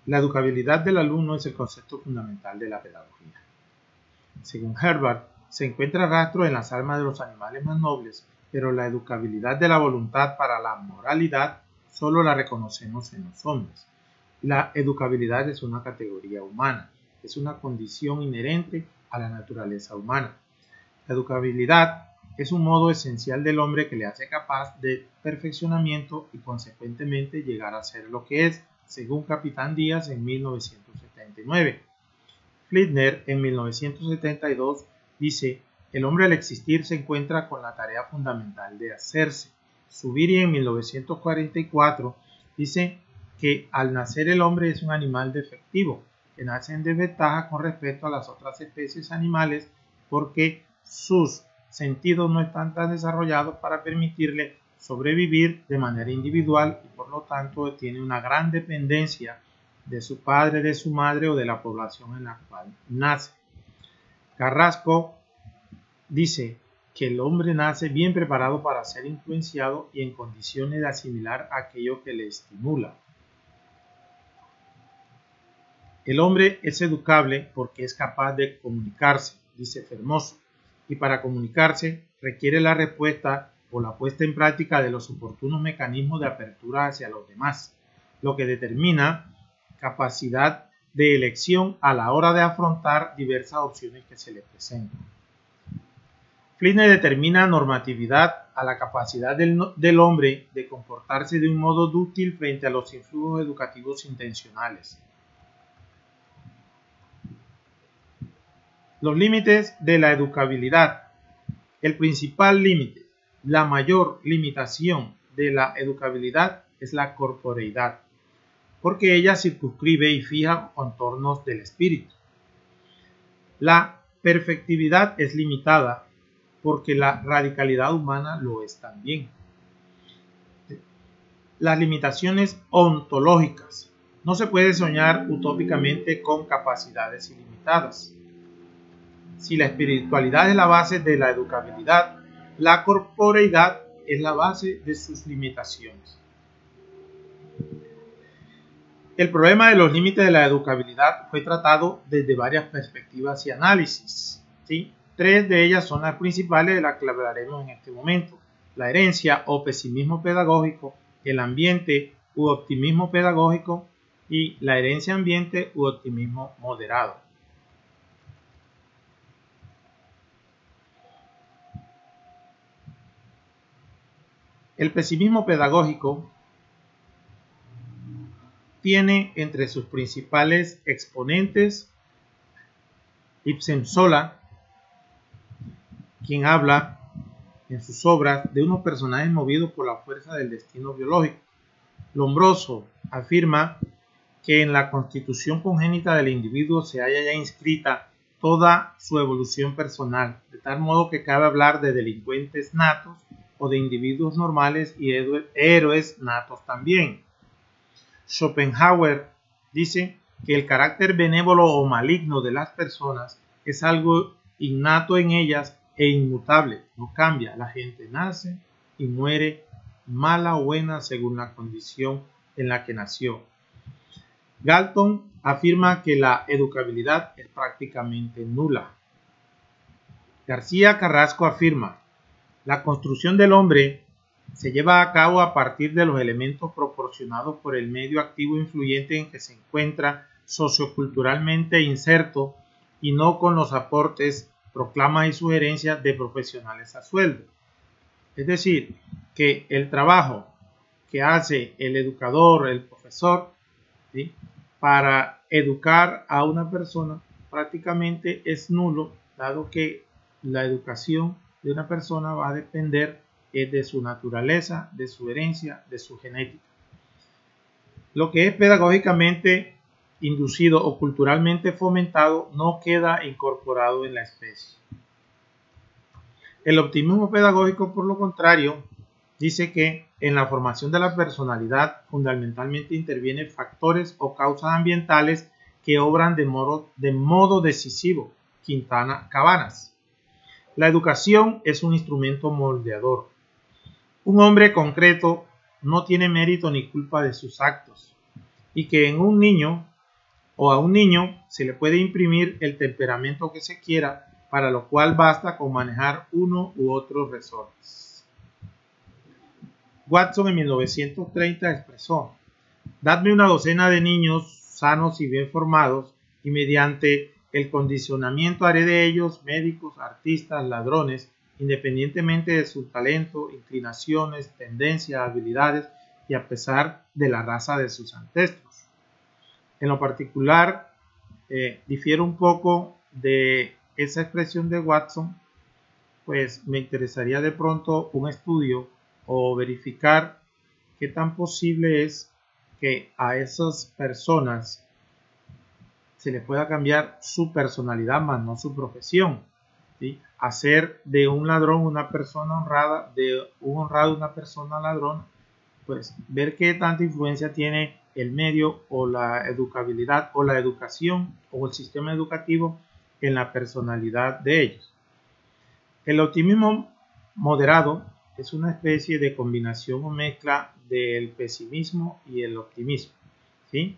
La educabilidad del alumno es el concepto fundamental de la pedagogía. Según Herbert, se encuentra rastro en las almas de los animales más nobles, pero la educabilidad de la voluntad para la moralidad solo la reconocemos en los hombres. La educabilidad es una categoría humana, es una condición inherente a la naturaleza humana. La educabilidad es un modo esencial del hombre que le hace capaz de perfeccionamiento y consecuentemente llegar a ser lo que es, según Capitán Díaz en 1979. Fliedner en 1972 dice: el hombre al existir se encuentra con la tarea fundamental de hacerse. Zubiri en 1944 dice que al nacer el hombre es un animal defectivo, que nace en desventaja con respecto a las otras especies animales porque sus sentidos no están tan desarrollados para permitirle sobrevivir de manera individual y por lo tanto tiene una gran dependencia de su padre, de su madre o de la población en la cual nace. Carrasco dice que el hombre nace bien preparado para ser influenciado y en condiciones de asimilar aquello que le estimula. El hombre es educable porque es capaz de comunicarse, dice Fermoso, y para comunicarse requiere la respuesta o la puesta en práctica de los oportunos mecanismos de apertura hacia los demás, lo que determina capacidad de elección a la hora de afrontar diversas opciones que se le presentan. Fliedner determina normatividad a la capacidad del hombre de comportarse de un modo dúctil frente a los influjos educativos intencionales. Los límites de la educabilidad. El principal límite, la mayor limitación de la educabilidad es la corporeidad, porque ella circunscribe y fija contornos del espíritu. La perfectividad es limitada porque la radicalidad humana lo es también. Las limitaciones ontológicas. No se puede soñar utópicamente con capacidades ilimitadas. Si la espiritualidad es la base de la educabilidad, la corporeidad es la base de sus limitaciones. El problema de los límites de la educabilidad fue tratado desde varias perspectivas y análisis, ¿sí? Tres de ellas son las principales de las que hablaremos en este momento: la herencia o pesimismo pedagógico, el ambiente u optimismo pedagógico y la herencia ambiente u optimismo moderado. El pesimismo pedagógico tiene entre sus principales exponentes Ibsen Sola, quien habla en sus obras de unos personajes movidos por la fuerza del destino biológico. Lombroso afirma que en la constitución congénita del individuo se halla ya inscrita toda su evolución personal, de tal modo que cabe hablar de delincuentes natos o de individuos normales y héroes natos también. Schopenhauer dice que el carácter benévolo o maligno de las personas es algo innato en ellas e inmutable, no cambia. La gente nace y muere, mala o buena según la condición en la que nació. Galton afirma que la educabilidad es prácticamente nula. García Carrasco afirma: la construcción del hombre se lleva a cabo a partir de los elementos proporcionados por el medio activo influyente en que se encuentra socioculturalmente inserto y no con los aportes, proclamas y sugerencias de profesionales a sueldo. Es decir, que el trabajo que hace el educador, el profesor, ¿sí?, para educar a una persona prácticamente es nulo, dado que la educación de una persona va a depender de su naturaleza, de su herencia, de su genética. Lo que es pedagógicamente inducido o culturalmente fomentado no queda incorporado en la especie. El optimismo pedagógico, por lo contrario, dice que en la formación de la personalidad fundamentalmente intervienen factores o causas ambientales que obran de modo decisivo. Quintana Cabanas. La educación es un instrumento moldeador. Un hombre concreto no tiene mérito ni culpa de sus actos, y que en un niño O a un niño se le puede imprimir el temperamento que se quiera, para lo cual basta con manejar uno u otros resortes. Watson en 1930 expresó: dadme una docena de niños sanos y bien formados, y mediante el condicionamiento haré de ellos médicos, artistas, ladrones, independientemente de su talento, inclinaciones, tendencias, habilidades y a pesar de la raza de sus ancestros. En lo particular, difiero un poco de esa expresión de Watson, pues me interesaría de pronto un estudio o verificar qué tan posible es que a esas personas se les pueda cambiar su personalidad, más no su profesión, ¿sí? Hacer de un ladrón una persona honrada, de un honrado una persona ladrona, pues ver qué tanta influencia tiene el medio o la educabilidad o la educación o el sistema educativo en la personalidad de ellos. El optimismo moderado es una especie de combinación o mezcla del pesimismo y el optimismo, ¿sí?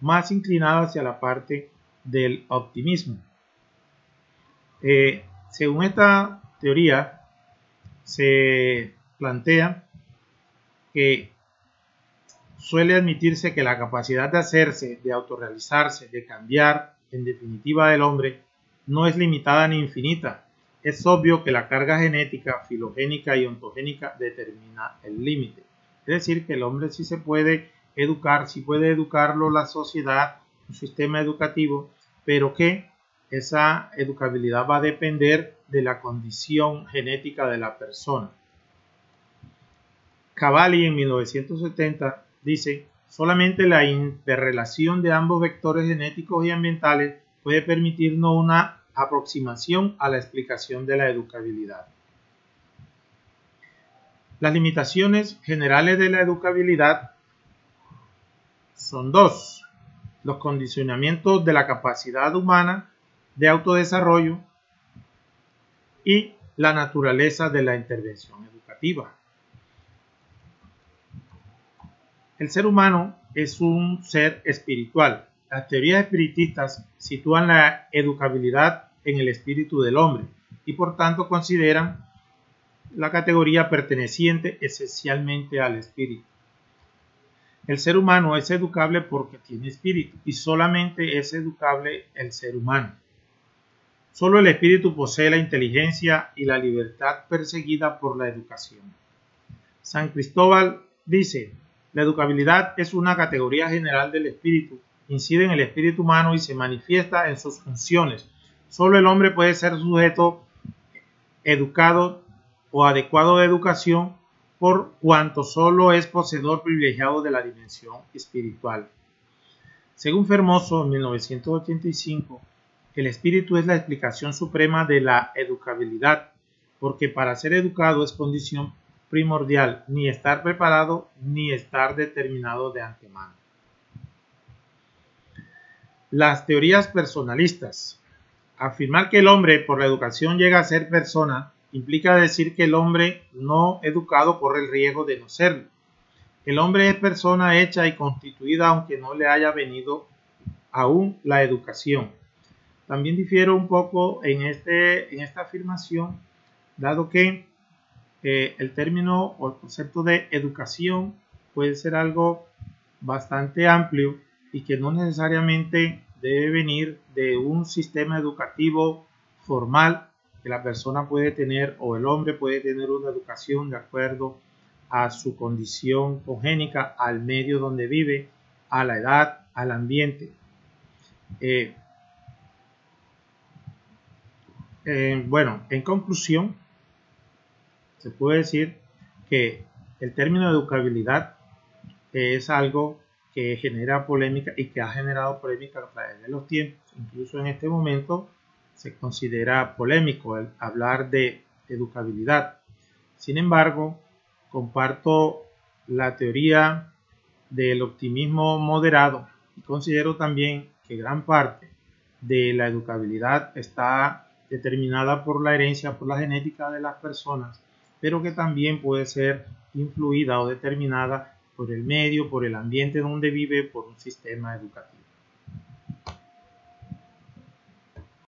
Más inclinada hacia la parte del optimismo. Según esta teoría, se plantea que suele admitirse que la capacidad de hacerse, de autorrealizarse, de cambiar, en definitiva del hombre, no es limitada ni infinita. Es obvio que la carga genética, filogénica y ontogénica determina el límite. Es decir, que el hombre sí se puede educar, sí puede educarlo la sociedad, un sistema educativo, pero que esa educabilidad va a depender de la condición genética de la persona. Cavalli en 1970 dice: solamente la interrelación de ambos vectores genéticos y ambientales puede permitirnos una aproximación a la explicación de la educabilidad. Las limitaciones generales de la educabilidad son dos: los condicionamientos de la capacidad humana de autodesarrollo y la naturaleza de la intervención educativa. El ser humano es un ser espiritual. Las teorías espiritistas sitúan la educabilidad en el espíritu del hombre y por tanto consideran la categoría perteneciente esencialmente al espíritu. El ser humano es educable porque tiene espíritu y solamente es educable el ser humano. Solo el espíritu posee la inteligencia y la libertad perseguida por la educación. San Cristóbal dice: la educabilidad es una categoría general del espíritu, incide en el espíritu humano y se manifiesta en sus funciones. Solo el hombre puede ser sujeto educado o adecuado de educación, por cuanto solo es poseedor privilegiado de la dimensión espiritual. Según Fermoso en 1985, el espíritu es la explicación suprema de la educabilidad, porque para ser educado es condición primordial ni estar preparado ni estar determinado de antemano. Las teorías personalistas. Afirmar que el hombre por la educación llega a ser persona implica decir que el hombre no educado corre el riesgo de no serlo. El hombre es persona hecha y constituida aunque no le haya venido aún la educación. También difiero un poco en esta afirmación, dado que el término o el concepto de educación puede ser algo bastante amplio y que no necesariamente debe venir de un sistema educativo formal, que la persona puede tener o el hombre puede tener una educación de acuerdo a su condición congénica, al medio donde vive, a la edad, al ambiente. Bueno, en conclusión, se puede decir que el término educabilidad es algo que genera polémica y que ha generado polémica a través de los tiempos. Incluso en este momento se considera polémico el hablar de educabilidad. Sin embargo, comparto la teoría del optimismo moderado y considero también que gran parte de la educabilidad está determinada por la herencia, por la genética de las personas, pero que también puede ser influida o determinada por el medio, por el ambiente donde vive, por un sistema educativo.